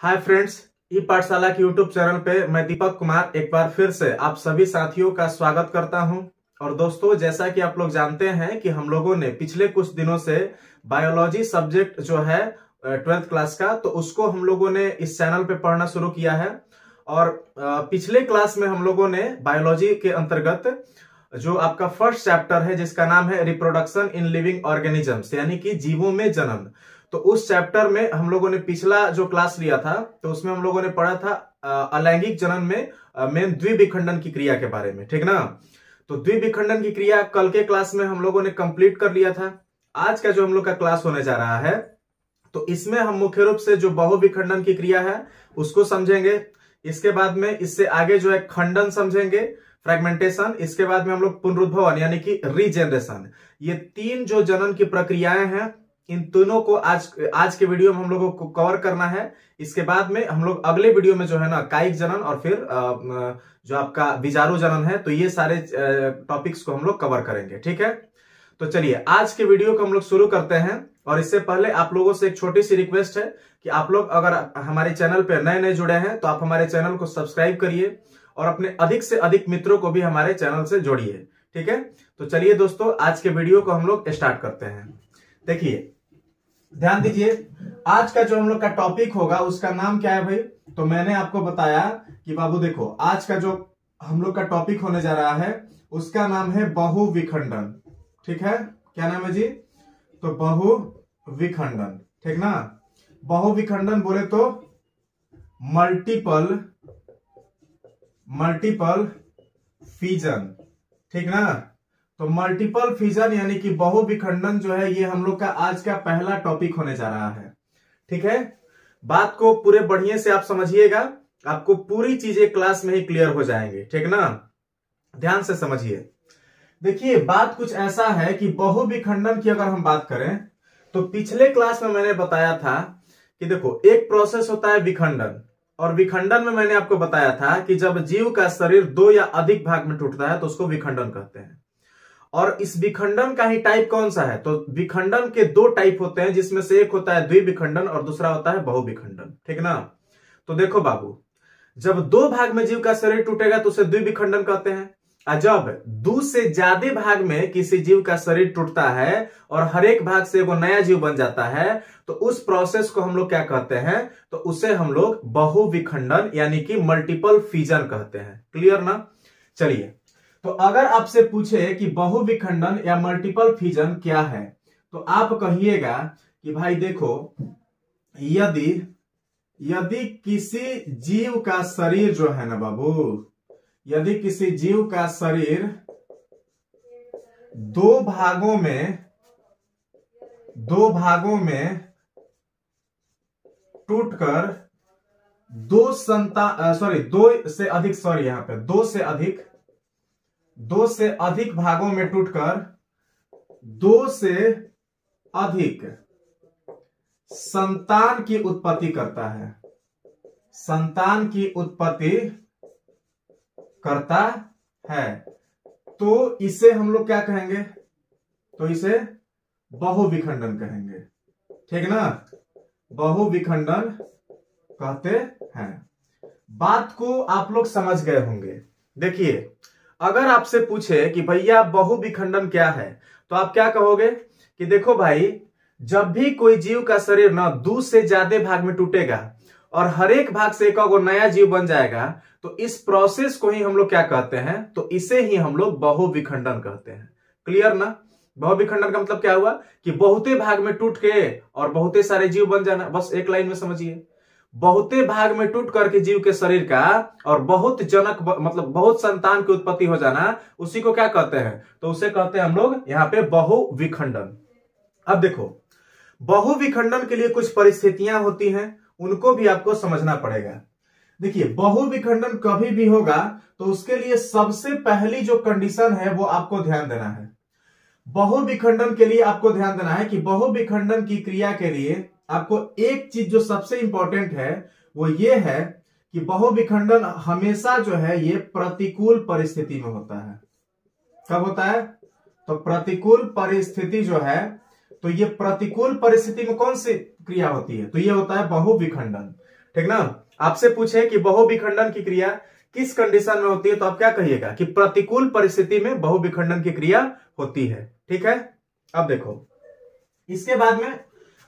Hi friends, ई पाठशाला के YouTube channel पे मैं दीपक कुमार एक बार फिर से आप सभी साथियों का स्वागत करता हूं। और दोस्तों, जैसा कि आप लोग जानते हैं कि हम लोगों ने पिछले कुछ दिनों से बायोलॉजी सब्जेक्ट जो है 12th क्लास का, तो उसको हम लोगों ने इस चैनल पे पढ़ना शुरू किया है। और पिछले क्लास में हम लोगों ने बायोलॉजी के अंतर्गत जो आपका फर्स्ट चैप्टर है जिसका नाम है रिप्रोडक्शन इन लिविंग ऑर्गेनिजम्स, यानी कि जीवों में जनन, तो उस चैप्टर में हम लोगों ने पिछला जो क्लास लिया था तो उसमें हम लोगों ने पढ़ा था अलैंगिक जनन में मेन द्विविखंडन की क्रिया के बारे में, ठीक ना। तो द्विविखंडन की क्रिया कल के क्लास में हम लोगों ने कंप्लीट कर लिया था। आज का जो हम लोग का क्लास होने जा रहा है तो इसमें हम मुख्य रूप से जो बहुविखंडन की क्रिया है उसको समझेंगे। इसके बाद में इससे आगे जो है खंडन समझेंगे, फ्रेगमेंटेशन। इसके बाद में हम लोग पुनरुद्भवन यानी कि रीजेनरेशन, ये तीन जो जनन की प्रक्रियाएं हैं इन तीनों को आज के वीडियो में हम लोगों को कवर करना है। इसके बाद में हम लोग अगले वीडियो में जो है ना कायिक जनन और फिर जो आपका बीजाणु जनन है, तो ये सारे टॉपिक्स को हम लोग कवर करेंगे, ठीक है। तो चलिए आज के वीडियो को हम लोग शुरू करते हैं। और इससे पहले आप लोगों से एक छोटी सी रिक्वेस्ट है कि आप लोग अगर हमारे चैनल पे नए नए जुड़े हैं तो आप हमारे चैनल को सब्सक्राइब करिए और अपने अधिक से अधिक मित्रों को भी हमारे चैनल से जोड़िए, ठीक है। तो चलिए दोस्तों, आज के वीडियो को हम लोग स्टार्ट करते हैं। देखिए, ध्यान दीजिए, आज का जो हम लोग का टॉपिक होगा उसका नाम क्या है भाई। तो मैंने आपको बताया कि बाबू देखो, आज का जो हम लोग का टॉपिक होने जा रहा है उसका नाम है बहुविखंडन, ठीक है। क्या नाम है जी? तो बहुविखंडन, ठीक ना। बहुविखंडन बोले तो मल्टीपल फिजन, ठीक ना। तो मल्टीपल फिजन यानी कि बहुविखंडन जो है ये हम लोग का आज का पहला टॉपिक होने जा रहा है, ठीक है। बात को पूरे बढ़िया से आप समझिएगा, आपको पूरी चीजें क्लास में ही क्लियर हो जाएंगे, ठीक ना। ध्यान से समझिए। देखिए, बात कुछ ऐसा है कि बहुविखंडन की अगर हम बात करें तो पिछले क्लास में मैंने बताया था कि देखो, एक प्रोसेस होता है विखंडन, और विखंडन में मैंने आपको बताया था कि जब जीव का शरीर दो या अधिक भाग में टूटता है तो उसको विखंडन कहते हैं। और इस विखंडन का ही टाइप कौन सा है? तो विखंडन के दो टाइप होते हैं, जिसमें से एक होता है द्विविखंडन और दूसरा होता है बहुविखंडन, ठीक ना। तो देखो बाबू, जब दो भाग में जीव का शरीर टूटेगा तो उसे द्विविखंडन कहते हैं। और जब दो से ज्यादा भाग में किसी जीव का शरीर टूटता है और हर एक भाग से वो नया जीव बन जाता है तो उस प्रोसेस को हम लोग क्या कहते हैं? तो उसे हम लोग बहुविखंडन यानी कि मल्टीपल फिजन कहते हैं। क्लियर ना? चलिए, तो अगर आपसे पूछे कि बहुविखंडन या मल्टीपल फिजन क्या है तो आप कहिएगा कि भाई देखो, यदि किसी जीव का शरीर जो है ना बाबू, यदि किसी जीव का शरीर दो भागों में टूटकर दो से अधिक भागों में टूटकर दो से अधिक संतान की उत्पत्ति करता है, संतान की उत्पत्ति करता है, तो इसे हम लोग क्या कहेंगे? तो इसे बहुविखंडन कहेंगे, ठीक ना। बहुविखंडन कहते हैं। बात को आप लोग समझ गए होंगे। देखिए, अगर आपसे पूछे कि भैया बहुविखंडन क्या है तो आप क्या कहोगे कि देखो भाई, जब भी कोई जीव का शरीर ना दो से ज्यादा भाग में टूटेगा और हर एक भाग से एक और नया जीव बन जाएगा तो इस प्रोसेस को ही हम लोग क्या कहते हैं? तो इसे ही हम लोग बहुविखंडन कहते हैं। क्लियर ना? बहुविखंडन का मतलब क्या हुआ कि बहुते भाग में टूट के और बहुते सारे जीव बन जाना। बस एक लाइन में समझिए, बहुते भाग में टूट करके जीव के शरीर का और बहुत जनक मतलब बहुत संतान की उत्पत्ति हो जाना, उसी को क्या कहते हैं? तो उसे कहते हैं हम लोग यहाँ पे बहुविखंडन। अब देखो, बहुविखंडन के लिए कुछ परिस्थितियां होती हैं, उनको भी आपको समझना पड़ेगा। देखिए, बहुविखंडन कभी भी होगा तो उसके लिए सबसे पहली जो कंडीशन है वो आपको ध्यान देना है। बहुविखंडन के लिए आपको ध्यान देना है कि बहुविखंडन की क्रिया के लिए आपको एक चीज जो सबसे इंपॉर्टेंट है वो ये है कि बहुविखंडन हमेशा जो है ये प्रतिकूल परिस्थिति में होता है। कब होता है? तो प्रतिकूल परिस्थिति जो है, तो ये प्रतिकूल परिस्थिति में कौन सी क्रिया होती है? तो ये होता है बहुविखंडन, ठीक ना। आपसे पूछे कि बहुविखंडन की क्रिया किस कंडीशन में होती है, तो आप क्या कहिएगा कि प्रतिकूल परिस्थिति में बहुविखंडन की क्रिया होती है। ठीक है, अब देखो इसके बाद में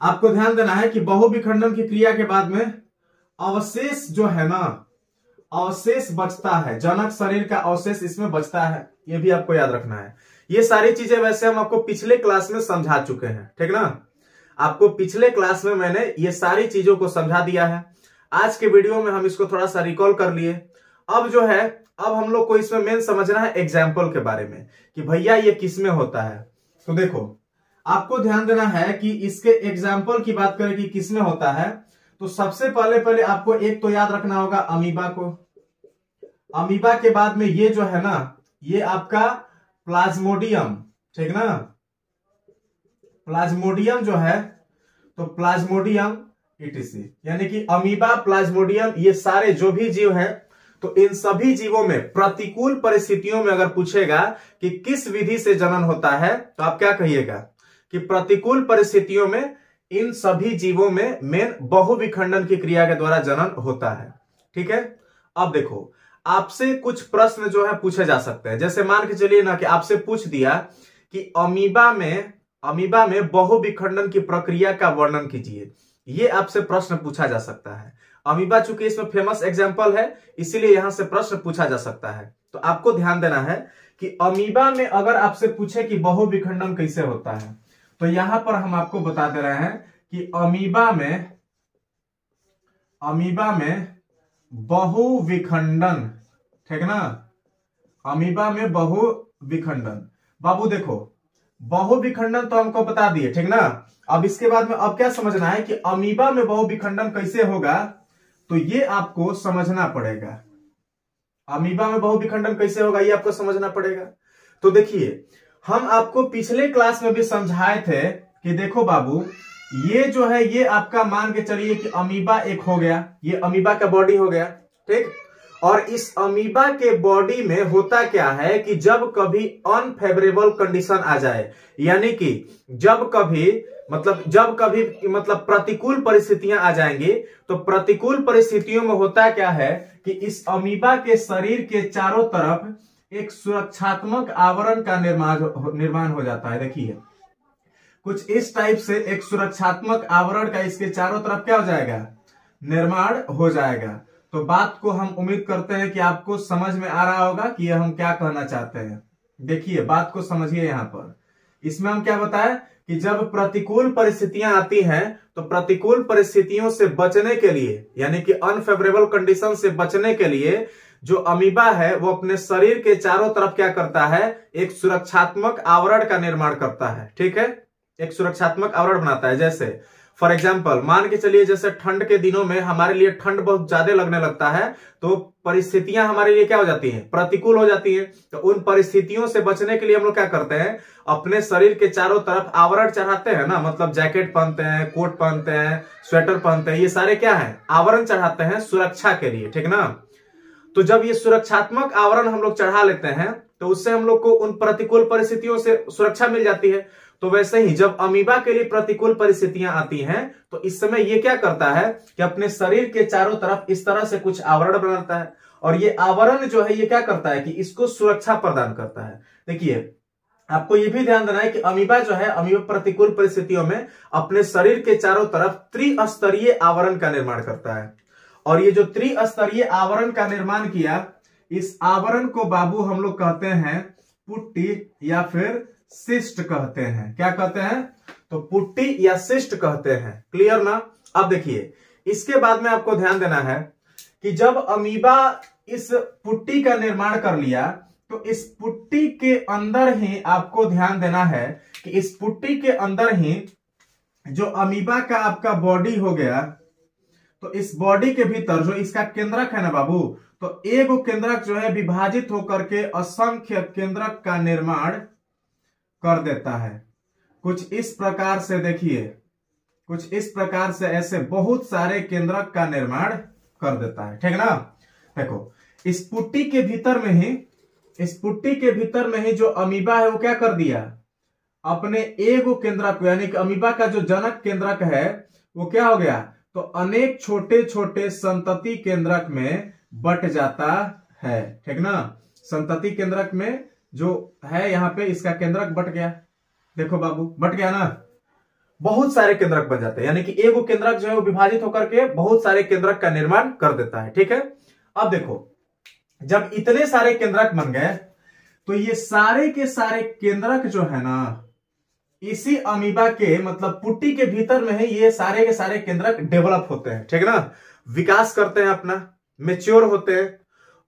आपको ध्यान देना है कि बहुविखंडन की क्रिया के बाद में अवशेष जो है ना, अवशेष बचता है, जनक शरीर का अवशेष इसमें बचता है, ये भी आपको याद रखना है। ये सारी चीजें वैसे हम आपको पिछले क्लास में समझा चुके हैं, ठीक ना। आपको पिछले क्लास में मैंने ये सारी चीजों को समझा दिया है। आज के वीडियो में हम इसको थोड़ा सा रिकॉल कर लिए। अब जो है, अब हम लोग को इसमें मेन समझना है एग्जाम्पल के बारे में कि भैया ये किस में होता है। तो देखो आपको ध्यान देना है कि इसके एग्जाम्पल की बात करें कि किस में होता है, तो सबसे पहले आपको एक तो याद रखना होगा अमीबा को। अमीबा के बाद में ये जो है ना, ये आपका प्लाज्मोडियम, ठीक ना। प्लाज्मोडियम जो है, तो प्लाज्मोडियम ईटीसी, यानी कि अमीबा, प्लाज्मोडियम, ये सारे जो भी जीव हैं, तो इन सभी जीवों में प्रतिकूल परिस्थितियों में अगर पूछेगा कि किस विधि से जनन होता है, तो आप क्या कहिएगा कि प्रतिकूल परिस्थितियों में इन सभी जीवों में मेन बहुविखंडन की क्रिया के द्वारा जनन होता है। ठीक है, अब देखो आपसे कुछ प्रश्न जो है पूछे जा सकते हैं। जैसे मान के चलिए ना कि आपसे पूछ दिया कि अमीबा में बहुविखंडन की प्रक्रिया का वर्णन कीजिए, ये आपसे प्रश्न पूछा जा सकता है। अमीबा चूंकि इसमें फेमस एग्जांपल है, इसीलिए यहां से प्रश्न पूछा जा सकता है। तो आपको ध्यान देना है कि अमीबा में अगर आपसे पूछे कि बहुविखंडन कैसे होता है, तो यहां पर हम आपको बता दे रहे हैं कि अमीबा में बहुविखंडन, ठीक ना। अमीबा में बहुविखंडन, बाबू देखो बहुविखंडन तो हमको बता दिए, ठीक ना। अब इसके बाद में अब क्या समझना है कि अमीबा में बहुविखंडन कैसे होगा, तो ये आपको समझना पड़ेगा। अमीबा में बहुविखंडन कैसे होगा ये आपको समझना पड़ेगा। तो देखिए हम आपको पिछले क्लास में भी समझाए थे कि देखो बाबू, ये जो है ये आपका मान के चलिए कि अमीबा एक हो गया, ये अमीबा का बॉडी हो गया, ठीक। और इस अमीबा के बॉडी में होता क्या है कि जब कभी अनफेवरेबल कंडीशन आ जाए, यानी कि जब कभी प्रतिकूल परिस्थितियां आ जाएंगी, तो प्रतिकूल परिस्थितियों में होता क्या है कि इस अमीबा के शरीर के चारों तरफ एक सुरक्षात्मक आवरण का निर्माण हो जाता है। देखिए कुछ इस टाइप से एक सुरक्षात्मक आवरण का इसके चारों तरफ क्या हो जाएगा, निर्माण हो जाएगा। तो बात को हम उम्मीद करते हैं कि आपको समझ में आ रहा होगा कि हम क्या कहना चाहते हैं। देखिए बात को समझिए, यहां पर इसमें हम क्या बताएं कि जब प्रतिकूल परिस्थितियां आती हैं, तो प्रतिकूल परिस्थितियों से बचने के लिए, यानी कि अनफेवरेबल कंडीशन से बचने के लिए जो अमीबा है वो अपने शरीर के चारों तरफ क्या करता है, एक सुरक्षात्मक आवरण का निर्माण करता है। ठीक है, एक सुरक्षात्मक आवरण बनाता है। जैसे फॉर एग्जाम्पल मान के चलिए जैसे ठंड के दिनों में हमारे लिए ठंड बहुत ज्यादा लगने लगता है, तो परिस्थितियां हमारे लिए क्या हो जाती हैं, प्रतिकूल हो जाती हैं। तो उन परिस्थितियों से बचने के लिए हम लोग क्या करते हैं, अपने शरीर के चारों तरफ आवरण चढ़ाते हैं ना, मतलब जैकेट पहनते हैं, कोट पहनते हैं, स्वेटर पहनते हैं, ये सारे क्या है, आवरण चढ़ाते हैं सुरक्षा के लिए, ठीक ना। तो जब ये सुरक्षात्मक आवरण हम लोग चढ़ा लेते हैं, तो उससे हम लोग को उन प्रतिकूल परिस्थितियों से सुरक्षा मिल जाती है। तो वैसे ही जब अमीबा के लिए प्रतिकूल परिस्थितियां आती हैं, तो इस समय ये क्या करता है कि अपने शरीर के चारों तरफ इस तरह से कुछ आवरण बनाता है, और ये आवरण जो है ये क्या करता है कि इसको सुरक्षा प्रदान करता है। देखिए आपको ये भी ध्यान देना है कि अमीबा जो है, अमीबा प्रतिकूल परिस्थितियों में अपने शरीर के चारों तरफ त्रिस्तरीय आवरण का निर्माण करता है। और ये जो त्रिस्तरीय आवरण का निर्माण किया, इस आवरण को बाबू हम लोग कहते हैं पुट्टी या फिर सिस्ट कहते हैं। क्या कहते हैं, तो पुट्टी या सिस्ट कहते हैं। क्लियर ना। अब देखिए इसके बाद में आपको ध्यान देना है कि जब अमीबा इस पुट्टी का निर्माण कर लिया, तो इस पुट्टी के अंदर ही आपको ध्यान देना है कि इस पुट्टी के अंदर ही जो अमीबा का आपका बॉडी हो गया, तो इस बॉडी के भीतर जो इसका केंद्रक है ना बाबू, तो एक केंद्रक जो है विभाजित होकर के असंख्य केंद्रक का निर्माण कर देता है। कुछ इस प्रकार से देखिए, कुछ इस प्रकार से ऐसे बहुत सारे केंद्रक का निर्माण कर देता है, ठीक ना। देखो इस पुट्टी के भीतर में ही जो अमीबा है वो क्या कर दिया, अपने एगो केंद्रक, यानी कि अमीबा का जो जनक केंद्रक है वो क्या हो गया, तो अनेक छोटे छोटे संतति केंद्रक में बट जाता है। ठीक ना, संतति केंद्रक में जो है यहाँ पे इसका केंद्रक बट गया। देखो बाबू बट गया ना, बहुत सारे केंद्रक बन जाते हैं, यानी कि एगो केंद्रक जो है वो विभाजित होकर के बहुत सारे केंद्रक का निर्माण कर देता है। ठीक है, अब देखो जब इतने सारे केंद्रक बन गए तो ये सारे के सारे केंद्रक जो है ना इसी अमीबा के मतलब पुट्टी के भीतर में ही ये सारे के सारे केंद्रक डेवलप होते हैं। ठीक ना, विकास करते हैं, अपना मेच्योर होते हैं,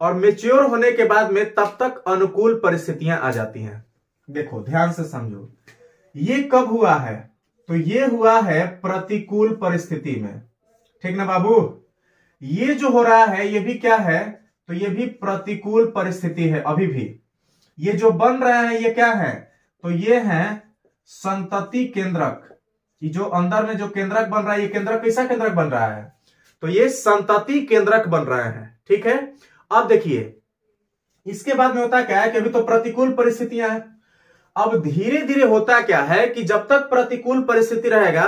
और मेच्योर होने के बाद में तब तक अनुकूल परिस्थितियां आ जाती हैं। देखो ध्यान से समझो, ये कब हुआ है? तो ये हुआ है प्रतिकूल परिस्थिति में। ठीक ना बाबू, ये जो हो रहा है ये भी क्या है? तो ये भी प्रतिकूल परिस्थिति है। अभी भी ये जो बन रहा है ये क्या है? तो ये है संतति केंद्रक। ये जो अंदर में जो केंद्रक बन रहा है ये केंद्रक कैसा केंद्रक बन रहा है? तो ये संतति केंद्रक बन रहे हैं। ठीक है, अब देखिए इसके बाद में होता क्या है कि अभी तो प्रतिकूल परिस्थितियां हैं। अब धीरे धीरे होता क्या है कि जब तक प्रतिकूल परिस्थिति रहेगा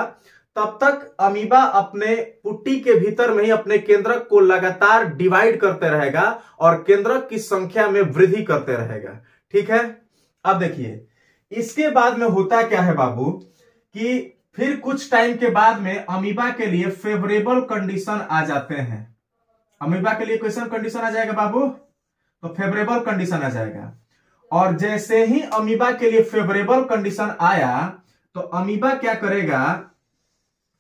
तब तक अमीबा अपने पुट्टी के भीतर में ही अपने केंद्रक को लगातार डिवाइड करते रहेगा और केंद्रक की संख्या में वृद्धि करते रहेगा। ठीक है, अब देखिए इसके बाद में होता क्या है बाबू कि फिर कुछ टाइम के बाद में अमीबा के लिए फेवरेबल कंडीशन आ जाते हैं। अमीबा के लिए क्वेश्चन कंडीशन आ जाएगा बाबू, तो फेवरेबल कंडीशन आ जाएगा। और जैसे ही अमीबा के लिए फेवरेबल कंडीशन आया तो अमीबा क्या करेगा?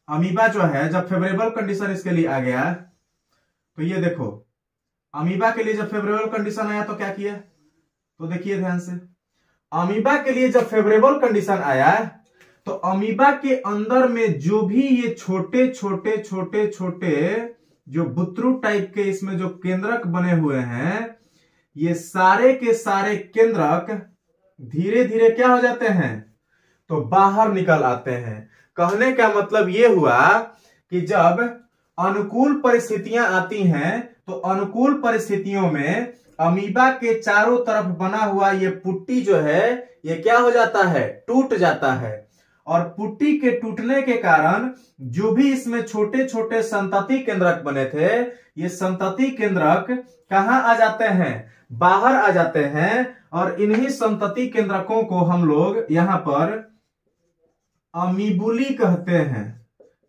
अमीबा जो है जब फेवरेबल कंडीशन इसके लिए आ गया तो ये देखो अमीबा के लिए जब फेवरेबल कंडीशन आया तो क्या किया? तो देखिए ध्यान से, अमीबा के लिए जब फेवरेबल कंडीशन आया तो अमीबा के अंदर में जो भी ये छोटे छोटे छोटे छोटे जो बुतरू टाइप के इसमें जो केंद्रक बने हुए हैं ये सारे के सारे केंद्रक धीरे धीरे क्या हो जाते हैं? तो बाहर निकल आते हैं। कहने का मतलब ये हुआ कि जब अनुकूल परिस्थितियां आती हैं तो अनुकूल परिस्थितियों में अमीबा के चारों तरफ बना हुआ ये पुट्टी जो है ये क्या हो जाता है? टूट जाता है। और पुट्टी के टूटने के कारण जो भी इसमें छोटे छोटे संतति केंद्रक बने थे ये संतति केंद्रक कहां आ जाते हैं? बाहर आ जाते हैं। और इन्हीं संतति केंद्रकों को हम लोग यहां पर अमीबुली कहते हैं।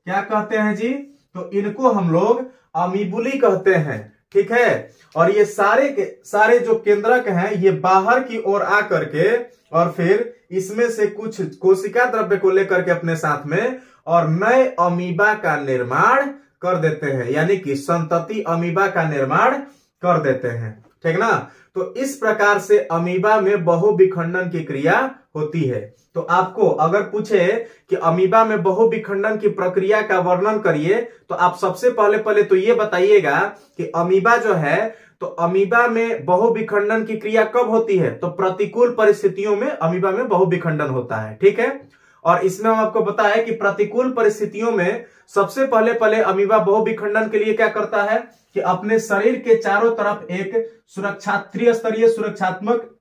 क्या कहते हैं जी? तो इनको हम लोग अमीबुली कहते हैं। ठीक है, और ये सारे के सारे जो केंद्रक हैं ये बाहर की ओर आकर के और फिर इसमें से कुछ कोशिका द्रव्य को लेकर के अपने साथ में और नए अमीबा का निर्माण कर देते हैं, यानी कि संतति अमीबा का निर्माण कर देते हैं। ठीक ना, तो इस प्रकार से अमीबा में बहुविखंडन की क्रिया होती है। तो आपको अगर पूछे कि अमीबा में बहुविखंडन की प्रक्रिया का वर्णन करिए तो आप सबसे पहले तो ये बताइएगा कि अमीबा जो है तो अमीबा में बहुविखंडन की क्रिया कब होती है? तो प्रतिकूल परिस्थितियों में अमीबा में बहुविखंडन होता है। ठीक है, और इसमें हम आपको बताया कि प्रतिकूल परिस्थितियों में सबसे पहले अमीबा बहुविखंडन के लिए क्या करता है कि अपने शरीर के चारों तरफ एक त्रिस्तरीय सुरक्षात्मक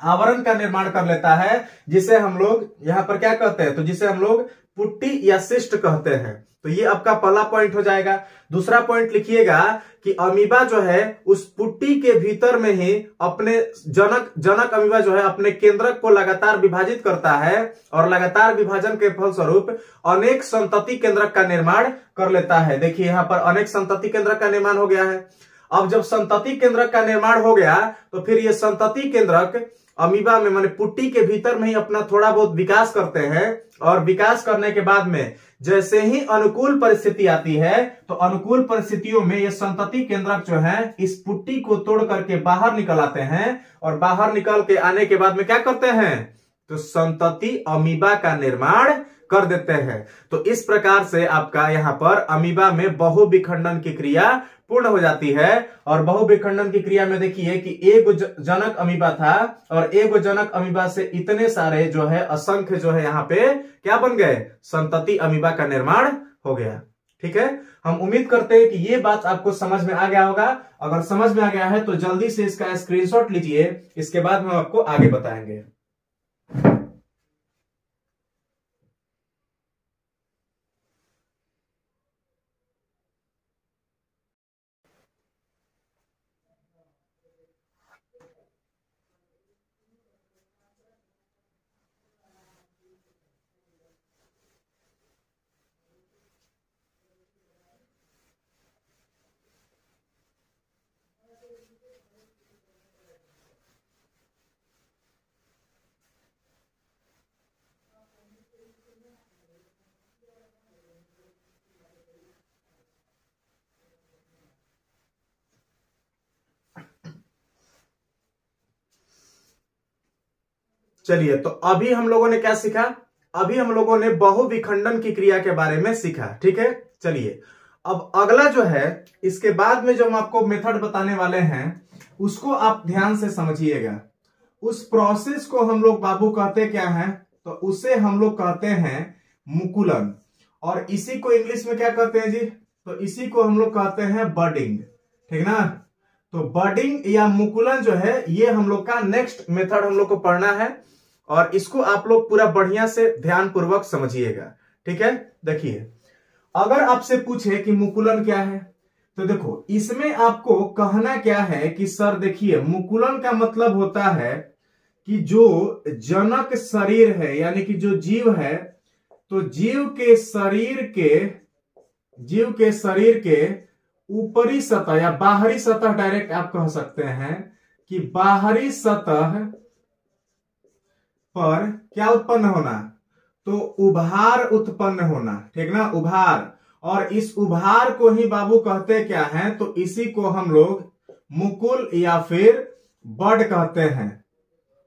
आवरण का निर्माण कर लेता है, जिसे हम लोग यहां पर क्या कहते हैं? तो जिसे हम लोग पुट्टी या सिस्ट कहते हैं। तो ये आपका पहला पॉइंट हो जाएगा। दूसरा पॉइंट लिखिएगा कि अमीबा जो है उस पुट्टी के भीतर में ही अपने जनक अमीबा जो है अपने केंद्रक को लगातार विभाजित करता है और लगातार विभाजन के फलस्वरूप अनेक संतति केंद्रक का निर्माण कर लेता है। देखिए यहां पर अनेक संतति केंद्रक का निर्माण हो गया है। अब जब संतति केंद्रक का निर्माण हो गया तो फिर ये संतति केंद्रक अमीबा में माने पुट्टी के भीतर में ही अपना थोड़ा बहुत विकास करते हैं और विकास करने के बाद में जैसे ही अनुकूल परिस्थिति आती है तो अनुकूल परिस्थितियों में ये संतति केंद्रक जो है इस पुट्टी को तोड़ करके बाहर निकल आते हैं और बाहर निकल के आने के बाद में क्या करते हैं? तो संतति अमीबा का निर्माण कर देते हैं। तो इस प्रकार से आपका यहां पर अमीबा में बहुविखंडन की क्रिया पूर्ण हो जाती है। और बहुविखंडन की क्रिया में देखिए कि एक जनक अमीबा था और एक जनक अमीबा से इतने सारे जो है असंख्य जो है यहाँ पे क्या बन गए? संतति अमीबा का निर्माण हो गया। ठीक है, हम उम्मीद करते हैं कि ये बात आपको समझ में आ गया होगा। अगर समझ में आ गया है तो जल्दी से इसका स्क्रीनशॉट लीजिए, इसके बाद हम आपको आगे बताएंगे। चलिए, तो अभी हम लोगों ने क्या सीखा? अभी हम लोगों ने बहुविखंडन की क्रिया के बारे में सीखा। ठीक है, चलिए अब अगला जो है, इसके बाद में जो हम आपको मेथड बताने वाले हैं उसको आप ध्यान से समझिएगा। उस प्रोसेस को हम लोग बाबू कहते क्या हैं? तो उसे हम लोग कहते हैं मुकुलन। और इसी को इंग्लिश में क्या कहते हैं जी? तो इसी को हम लोग कहते हैं बडिंग। ठीक ना? तो बडिंग या मुकुलन जो है, ये हम लोग का नेक्स्ट मेथड हम लोग को पढ़ना है, और इसको आप लोग पूरा बढ़िया से ध्यान पूर्वक समझिएगा। ठीक है, देखिए अगर आपसे पूछे कि मुकुलन क्या है, तो देखो इसमें आपको कहना क्या है कि सर देखिए, मुकुलन का मतलब होता है कि जो जनक शरीर है, यानी कि जो जीव है, तो जीव के शरीर के ऊपरी सतह या बाहरी सतह, डायरेक्ट आप कह सकते हैं कि बाहरी सतह पर क्या उत्पन्न होना? तो उभार उत्पन्न होना। ठीक ना? उभार। और इस उभार को ही बाबू कहते क्या हैं? तो इसी को हम लोग मुकुल या फिर बड कहते हैं।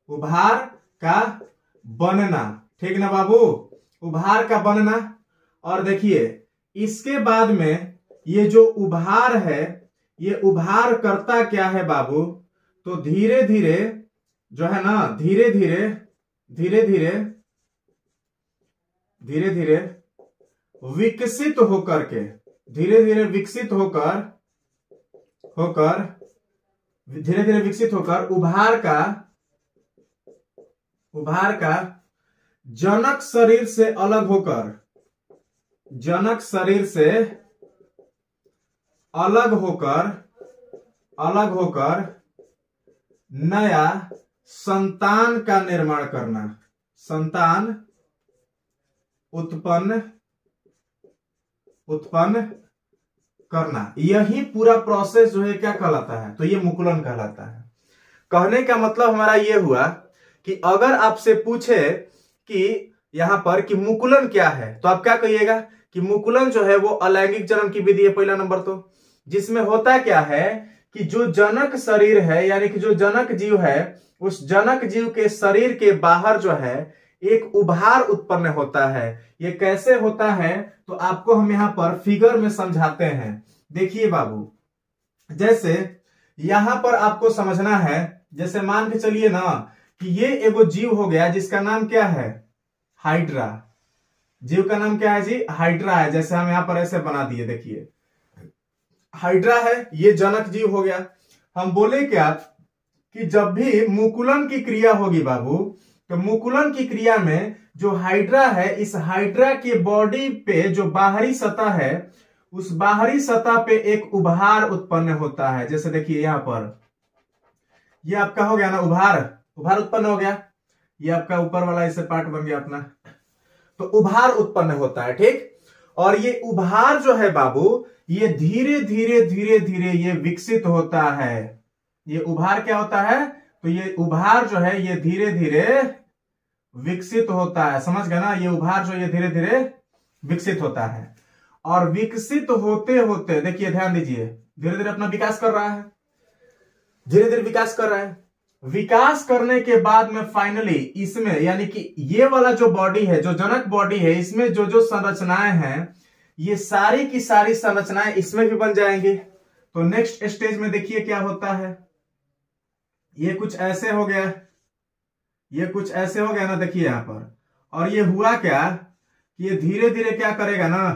उभार का बनना। ठीक ना बाबू? उभार का बनना। और देखिए इसके बाद में ये जो उभार है, ये उभार करता क्या है बाबू? तो धीरे धीरे जो है ना, धीरे धीरे विकसित होकर के, धीरे धीरे विकसित होकर उभार का जनक शरीर से अलग होकर नया संतान का निर्माण करना, संतान उत्पन्न करना। यही पूरा प्रोसेस जो है क्या कहलाता है? तो ये मुकुलन कहलाता है। कहने का मतलब हमारा ये हुआ कि अगर आपसे पूछे कि यहां पर कि मुकुलन क्या है, तो आप क्या कहिएगा कि मुकुलन जो है वो अलैंगिक जनन की विधि है, पहला नंबर। तो जिसमें होता क्या है कि जो जनक शरीर है, यानी कि जो जनक जीव है, उस जनक जीव के शरीर के बाहर जो है एक उभार उत्पन्न होता है। ये कैसे होता है? तो आपको हम यहां पर फिगर में समझाते हैं। देखिए बाबू, जैसे यहां पर आपको समझना है, जैसे मान के चलिए ना कि ये एगो जीव हो गया जिसका नाम क्या है? हाइड्रा। जीव का नाम क्या है जी? हाइड्रा है। जैसे हम यहां पर ऐसे बना दिए, देखिए हाइड्रा है, ये जनक जीव हो गया। हम बोले क्या कि जब भी मुकुलन की क्रिया होगी बाबू, तो मुकुलन की क्रिया में जो हाइड्रा है, इस हाइड्रा के बॉडी पे जो बाहरी सतह है, उस बाहरी सतह पे एक उभार उत्पन्न होता है। जैसे देखिए यहां पर ये आपका हो गया ना उभार उत्पन्न हो गया। ये आपका ऊपर वाला इसे पार्ट बन गया अपना। तो उभार उत्पन्न होता है। ठीक, और ये उभार जो है बाबू, ये धीरे धीरे ये विकसित होता है। ये उभार क्या होता है? तो ये उभार जो है ये धीरे धीरे विकसित होता है। समझ गए ना? ये उभार जो ये धीरे धीरे विकसित होता है, और विकसित होते होते देखिए, ध्यान दीजिए, धीरे धीरे अपना विकास कर रहा है, धीरे धीरे विकास कर रहा है। विकास करने के बाद में फाइनली इसमें, यानी कि ये वाला जो बॉडी है, जो जनक बॉडी है, इसमें जो जो संरचनाएं हैं, ये सारी की सारी संरचनाएं इसमें भी बन जाएंगे। तो नेक्स्ट स्टेज में देखिए क्या होता है। ये कुछ ऐसे हो गया, ये कुछ ऐसे हो गया ना, देखिए यहां पर। और ये हुआ क्या कि ये धीरे धीरे क्या करेगा ना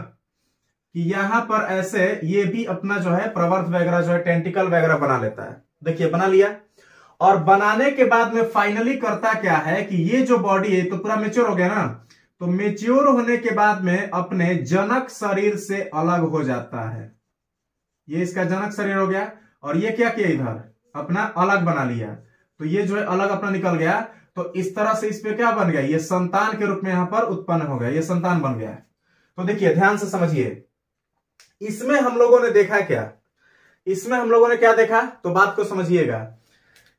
कि यहां पर ऐसे ये भी अपना जो है प्रवर्त वगैरह जो है टेंटिकल वगैरह बना लेता है। देखिए बना लिया, और बनाने के बाद में फाइनली करता क्या है कि ये जो बॉडी है तो पूरा मेच्योर हो गया ना, तो मेच्योर होने के बाद में अपने जनक शरीर से अलग हो जाता है। ये इसका जनक शरीर हो गया, और ये क्या किया, इधर अपना अलग बना लिया। तो ये जो है अलग अपना निकल गया। तो इस तरह से इस पे क्या बन गया? ये संतान के रूप में यहां पर उत्पन्न हो गया, ये संतान बन गया। तो देखिए ध्यान से समझिए, इसमें हम लोगों ने देखा क्या? इसमें हम लोगों ने क्या देखा? तो बात को समझिएगा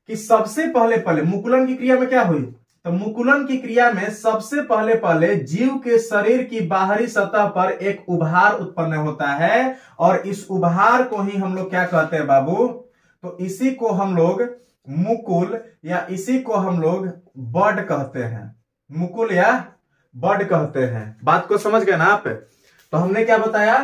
कि सबसे पहले मुकुलन की क्रिया में क्या हुई? तो मुकुलन की क्रिया में सबसे पहले जीव के शरीर की बाहरी सतह पर एक उभार उत्पन्न होता है, और इस उभार को ही हम लोग क्या कहते हैं बाबू? तो इसी को हम लोग मुकुल या इसी को हम लोग बड कहते हैं, मुकुल या बड कहते हैं। बात को समझ गए ना आप? तो हमने क्या बताया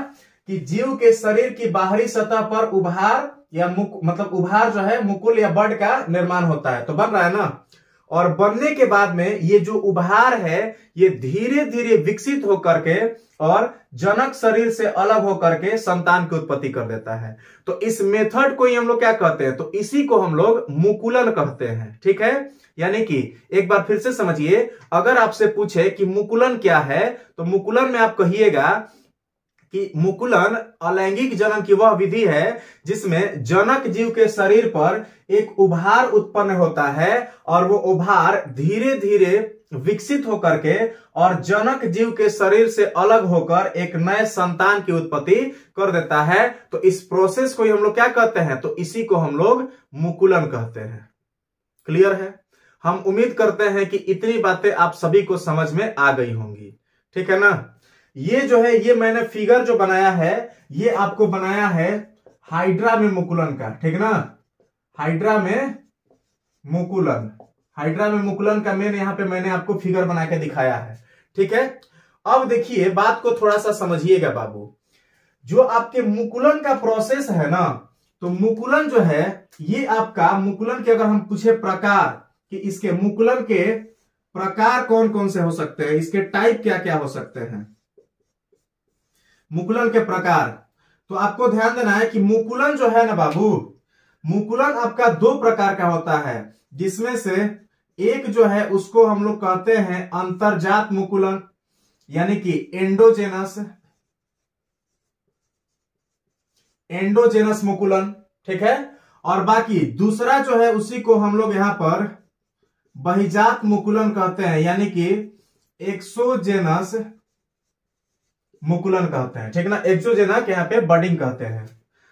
कि जीव के शरीर की बाहरी सतह पर उभार या मतलब उभार जो है मुकुल या बड का निर्माण होता है। तो बन रहा है ना, और बनने के बाद में ये जो उभार है ये धीरे धीरे विकसित होकर के और जनक शरीर से अलग होकर के संतान की उत्पत्ति कर देता है। तो इस मेथड को ही हम लोग क्या कहते हैं? तो इसी को हम लोग मुकुलन कहते हैं। ठीक है, यानी कि एक बार फिर से समझिए, अगर आपसे पूछे कि मुकुलन क्या है, तो मुकुलन में आप कहिएगा कि मुकुलन अलैंगिक जनन की वह विधि है जिसमें जनक जीव के शरीर पर एक उभार उत्पन्न होता है और वो उभार धीरे धीरे विकसित होकर के और जनक जीव के शरीर से अलग होकर एक नए संतान की उत्पत्ति कर देता है। तो इस प्रोसेस को हम लोग क्या कहते हैं? तो इसी को हम लोग मुकुलन कहते हैं। क्लियर है? हम उम्मीद करते हैं कि इतनी बातें आप सभी को समझ में आ गई होंगी। ठीक है ना? ये जो है, ये मैंने फिगर जो बनाया है ये आपको बनाया है हाइड्रा में मुकुलन का। ठीक ना? हाइड्रा में मुकुलन, हाइड्रा में मुकुलन का यहां पे मैंने आपको फिगर बना के दिखाया है। ठीक है, अब देखिए बात को थोड़ा सा समझिएगा बाबू। जो आपके मुकुलन का प्रोसेस है ना, तो मुकुलन जो है ये आपका मुकुलन के अगर हम पूछे प्रकार कि इसके मुकुलन के प्रकार कौन कौन से हो सकते हैं, इसके टाइप क्या क्या हो सकते हैं, मुकुलन के प्रकार, तो आपको ध्यान देना है कि मुकुलन जो है ना बाबू, मुकुलन आपका दो प्रकार का होता है, जिसमें से एक जो है उसको हम लोग कहते हैं अंतर्जात मुकुलन, यानी कि एंडोजेनस मुकुलन। ठीक है, और बाकी दूसरा जो है उसी को हम लोग यहां पर बहिजात मुकुलन कहते हैं, यानी कि एक्सोजेनस मुकुलन कहते हैं। ठीक ना? एक्सोजेनस यहां पे बडिंग कहते हैं।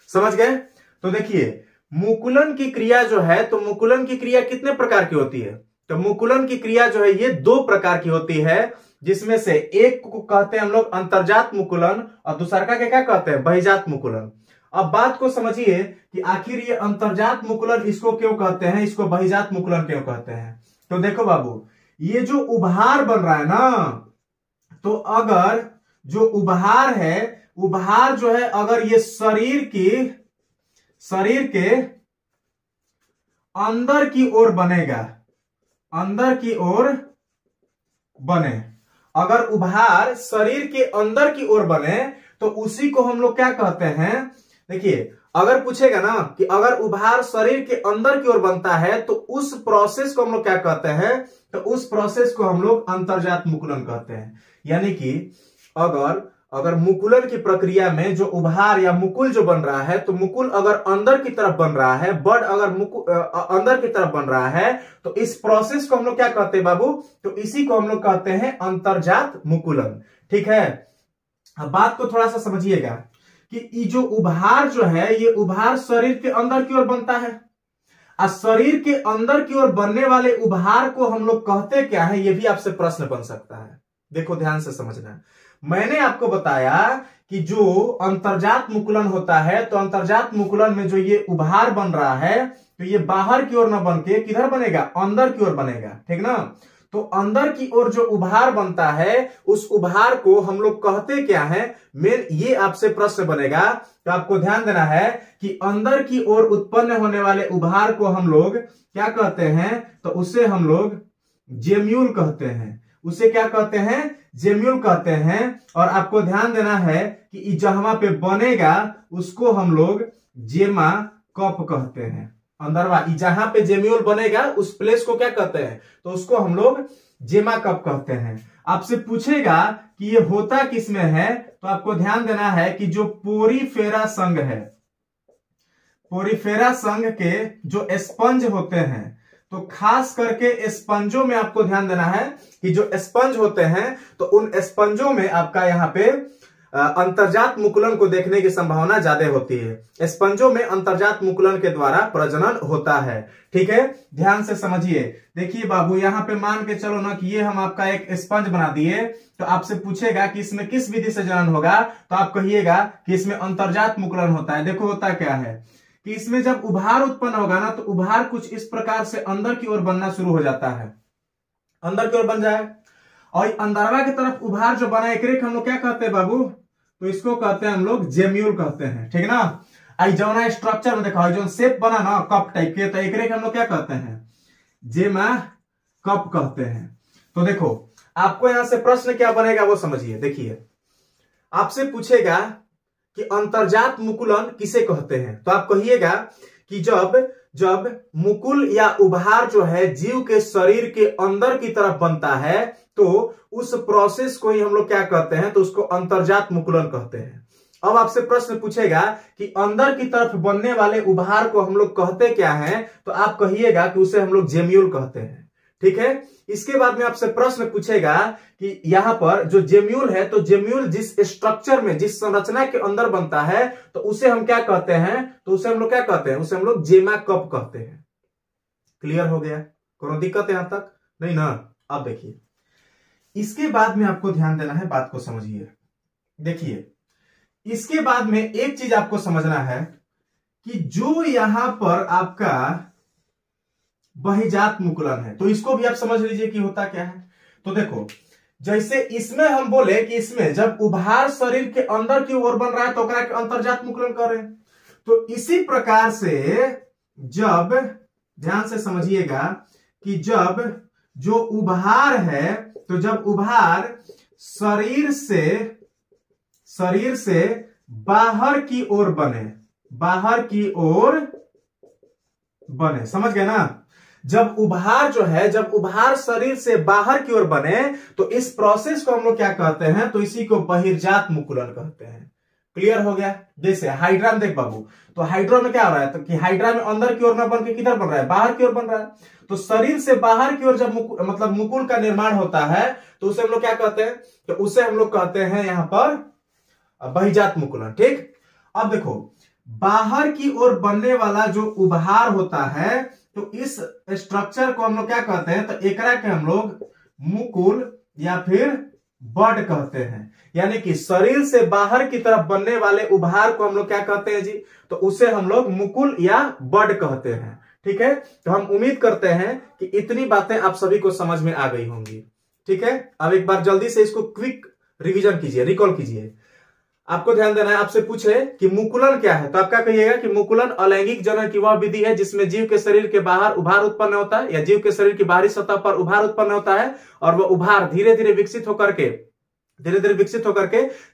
समझ गए? तो देखिए मुकुलन की क्रिया जो है, तो मुकुलन की क्रिया कितने प्रकार की होती है? तो मुकुलन की क्रिया जो है ये दो प्रकार की होती है, जिसमें से एक को कहते हैं हम लोग अंतर्जात मुकुलन और दूसरा का क्या कहते हैं? बहिजात मुकुलन। अब बात को समझिए कि आखिर ये अंतर्जात मुकुलन इसको क्यों कहते हैं, इसको बहिजात मुकुलन क्यों कहते हैं। तो देखो बाबू, ये जो उभार बन रहा है ना, तो अगर जो उभार है, उभार जो है अगर ये शरीर के अंदर की ओर बनेगा, अंदर की ओर बने, अगर उभार शरीर के अंदर की ओर बने तो उसी को हम लोग क्या कहते हैं? देखिए अगर पूछेगा ना कि अगर उभार शरीर के अंदर की ओर बनता है तो उस प्रोसेस को हम लोग क्या कहते हैं? तो उस प्रोसेस को हम लोग अंतर्जात मुकुलन कहते हैं। यानी कि अगर मुकुलन की प्रक्रिया में जो उभार या मुकुल जो बन रहा है, तो मुकुल अगर अंदर की तरफ बन रहा है, बड अगर अंदर की तरफ बन रहा है, तो इस प्रोसेस को हम लोग क्या कहते हैं बाबू? तो इसी को हम लोग कहते हैं अंतर्जात मुकुलन। ठीक है, अब बात को थोड़ा सा समझिएगा कि ये जो उभार जो है, ये उभार शरीर के अंदर की ओर बनता है, और शरीर के अंदर की ओर बनने वाले उभार को हम लोग कहते क्या है? ये भी आपसे प्रश्न बन सकता है। देखो ध्यान से समझना, मैंने आपको बताया कि जो अंतर्जात मुकुलन होता है, तो अंतर्जात मुकुलन में जो ये उभार बन रहा है, तो ये बाहर की ओर ना बन के किधर बनेगा? अंदर की ओर बनेगा। ठीक ना? तो अंदर की ओर जो उभार बनता है, उस उभार को हम लोग कहते क्या है? मेन ये आपसे प्रश्न बनेगा, तो आपको ध्यान देना है कि अंदर की ओर उत्पन्न होने वाले उभार को हम लोग क्या कहते हैं? तो उसे हम लोग जेम्यूल कहते हैं। उसे क्या कहते हैं? जेम्यूल कहते हैं। और आपको ध्यान देना है कि जहां पे बनेगा उसको हम लोग जेमा कप कहते हैं। अंदरवा जहां पे जेम्यूल बनेगा उस प्लेस को क्या कहते हैं? तो उसको हम लोग जेमा कप कहते हैं। आपसे पूछेगा कि ये होता किसमें है, तो आपको ध्यान देना है कि जो पोरीफेरा संघ है, पोरीफेरा संघ के जो स्पंज होते हैं, तो खास करके स्पंजों में आपको ध्यान देना है कि जो स्पंज होते हैं, तो उन स्पंजों में आपका यहाँ पे अंतर्जात मुकुलन को देखने की संभावना ज्यादा होती है। स्पंजों में अंतर्जात मुकुलन के द्वारा प्रजनन होता है। ठीक है, ध्यान से समझिए। देखिए बाबू, यहाँ पे मान के चलो ना कि ये हम आपका एक स्पंज बना दिए, तो आपसे पूछेगा कि इसमें किस विधि से जनन होगा, तो आप कहिएगा कि इसमें अंतर्जात मुकुलन होता है। देखो होता क्या है कि इसमें जब उभार उत्पन्न होगा ना, तो उभार कुछ इस प्रकार से अंदर की ओर बनना शुरू हो जाता है, अंदर की ओर बन जाए, और अंदरवा की तरफ उभार जो बना एकरे हम लोग क्या कहते हैं बाबू, तो इसको कहते हैं हम लोग जेम्यूल कहते हैं, ठीक ना। आई जो स्ट्रक्चर में देखा जो शेप बना ना कप टाइप के, तो एकरे हम लोग क्या कहते हैं, जेमा कप कहते हैं। तो देखो आपको यहां से प्रश्न क्या बनेगा वो समझिए। देखिए आपसे पूछेगा कि अंतर्जात मुकुलन किसे कहते हैं, तो आप कहिएगा कि जब मुकुल या उभार जो है जीव के शरीर के अंदर की तरफ बनता है, तो उस प्रोसेस को ही हम लोग क्या कहते हैं, तो उसको अंतर्जात मुकुलन कहते हैं। अब आपसे प्रश्न पूछेगा कि अंदर की तरफ बनने वाले उभार को हम लोग कहते क्या हैं, तो आप कहिएगा कि उसे हम लोग जेम्यूल कहते हैं, ठीक है। इसके बाद में आपसे प्रश्न पूछेगा कि यहां पर जो जेम्यूल है, तो जेम्यूल जिस स्ट्रक्चर में, जिस संरचना के अंदर बनता है, तो उसे हम क्या कहते हैं, तो उसे हम लोग क्या कहते हैं, उसे हम लोग जेमा कप कहते हैं। क्लियर हो गया, कोई दिक्कत यहां तक नहीं ना। अब देखिए इसके बाद में आपको ध्यान देना है, बात को समझिए। देखिए इसके बाद में एक चीज आपको समझना है कि जो यहां पर आपका बहिजात मुकुलन है, तो इसको भी आप समझ लीजिए कि होता क्या है। तो देखो जैसे इसमें हम बोले कि इसमें जब उभार शरीर के अंदर की ओर बन रहा है तो ओकरा के अंतर्जात मुकुलन कर रहे हैं, तो इसी प्रकार से जब, ध्यान से समझिएगा कि जब जो उभार है, तो जब उभार शरीर से बाहर की ओर बने, बाहर की ओर बने, समझ गए ना। जब उभार जो है, जब उभार शरीर से बाहर की ओर बने, तो इस प्रोसेस को हम लोग क्या कहते हैं, तो इसी को बहिर्जात मुकुलन कहते हैं। क्लियर हो गया। जैसे हाइड्रा में देख बाबू, तो हाइड्रा में क्या हो रहा है, तो कि हाइड्रा में अंदर की ओर ना बन के किधर बन रहा है, बाहर की ओर बन रहा है। तो शरीर से बाहर की ओर जब मतलब मुकुल का निर्माण होता है, तो उसे हम लोग क्या कहते हैं, तो उसे हम लोग कहते हैं यहां पर बहिर्जात मुकुलन, ठीक। अब देखो बाहर की ओर बनने वाला जो उभार होता है, तो इस स्ट्रक्चर को हम लोग क्या कहते हैं, तो एकरा के हम लोग मुकुल या फिर बड कहते हैं। यानी कि शरीर से बाहर की तरफ बनने वाले उभार को हम लोग क्या कहते हैं जी, तो उसे हम लोग मुकुल या बड कहते हैं, ठीक है। तो हम उम्मीद करते हैं कि इतनी बातें आप सभी को समझ में आ गई होंगी, ठीक है। अब एक बार जल्दी से इसको क्विक रिवीजन कीजिए, रिकॉल कीजिए। आपको ध्यान देना है, आपसे पूछे कि मुकुलन क्या है, तो आप क्या कहिएगा कि मुकुलन अलैंगिक जनन की वह विधि है जिसमें जीव के शरीर के बाहर उभार उत्पन्न होता है, या जीव के शरीर की बाहरी सतह पर उभार उत्पन्न होता है, और वह उभार धीरे धीरे विकसित होकर के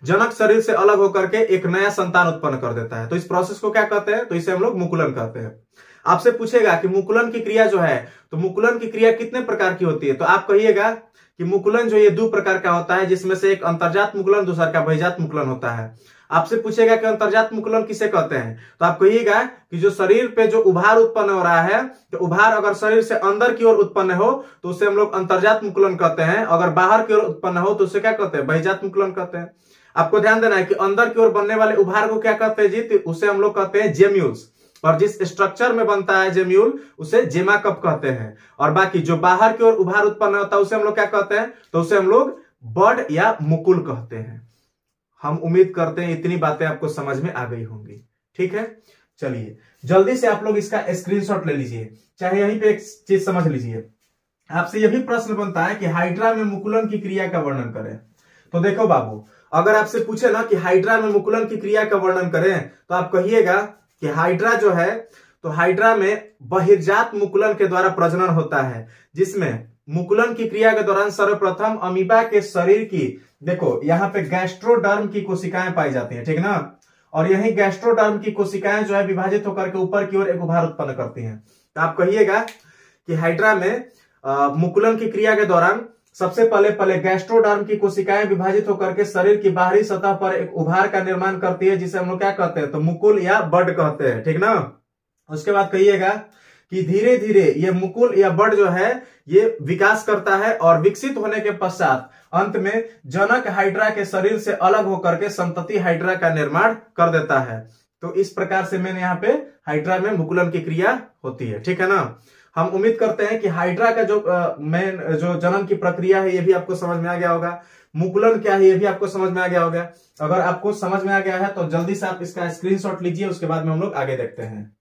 जनक शरीर से अलग होकर के एक नया संतान उत्पन्न कर देता है। तो इस प्रोसेस को क्या कहते हैं, तो इसे हम लोग मुकुलन कहते हैं। आपसे पूछेगा कि मुकुलन की क्रिया जो है, तो मुकुलन की क्रिया कितने प्रकार की होती है, तो आप कहिएगा कि मुकुलन जो ये दो प्रकार का होता है, जिसमें से एक अंतर्जात मुकुलन, दूसरा का बहिर्जात मुकुलन होता है। आपसे पूछेगा कि अंतर्जात मुकुलन किसे कहते हैं, तो आप कहिएगा कि जो शरीर पे जो उभार उत्पन्न हो रहा है, तो उभार अगर शरीर से अंदर की ओर उत्पन्न हो तो उसे हम लोग अंतर्जात मुकुलन कहते हैं, अगर बाहर की ओर उत्पन्न हो तो उसे क्या कहते हैं, बहिर्जात मुकुलन कहते हैं। आपको ध्यान देना है कि अंदर की ओर बनने वाले उभार को क्या कहते हैं जी, तो उसे हम लोग कहते हैं जेम्यूल्स, और जिस स्ट्रक्चर में बनता है जेम्यूल उसे जेमा कप कहते हैं। और बाकी जो बाहर की ओर उभार उत्पन्न होता है उसे हम लोग क्या कहते हैं, तो उसे हम लोग बड या मुकुल कहते हैं। हम उम्मीद करते हैं इतनी बातें आपको समझ में आ गई होंगी, ठीक है। चलिए जल्दी से आप लोग इसका स्क्रीनशॉट ले लीजिए, चाहे यहीं पे एक चीज समझ लीजिए। आपसे यह भी प्रश्न बनता है कि हाइड्रा में मुकुलन की क्रिया का वर्णन करें। तो देखो बाबू, अगर आपसे पूछे ना कि हाइड्रा में मुकुलन की क्रिया का वर्णन करें, तो आप कहिएगा कि हाइड्रा जो है, तो हाइड्रा में बहिर्जात मुकुलन के द्वारा प्रजनन होता है, जिसमें मुकुलन की क्रिया के दौरान सर्वप्रथम अमीबा के शरीर की, देखो यहाँ पे गैस्ट्रोडर्म की कोशिकाएं पाई जाती हैं, ठीक ना। और यही गैस्ट्रोडर्म की कोशिकाएं जो है विभाजित होकर के ऊपर की ओर एक उभार उत्पन्न करती हैं। तो आप कहिएगा कि हाइड्रा में मुकुलन की क्रिया के दौरान सबसे पहले गैस्ट्रोडर्म की कोशिकाएं विभाजित होकर के शरीर की बाहरी सतह पर एक उभार का निर्माण करती है, जिसे हम लोग क्या कहते हैं, तो मुकुल या बड कहते हैं, ठीक ना। उसके बाद कहिएगा कि धीरे धीरे ये मुकुल या बड जो है ये विकास करता है, और विकसित होने के पश्चात अंत में जनक हाइड्रा के शरीर से अलग होकर के संतति हाइड्रा का निर्माण कर देता है। तो इस प्रकार से मैंने यहाँ पे हाइड्रा में मुकुलन की क्रिया होती है, ठीक है ना। हम उम्मीद करते हैं कि हाइड्रा का जो मेन जो जन्म की प्रक्रिया है ये भी आपको समझ में आ गया होगा, मुकुलन क्या है ये भी आपको समझ में आ गया होगा। अगर आपको समझ में आ गया है तो जल्दी से आप इसका स्क्रीनशॉट लीजिए, उसके बाद में हम लोग आगे देखते हैं।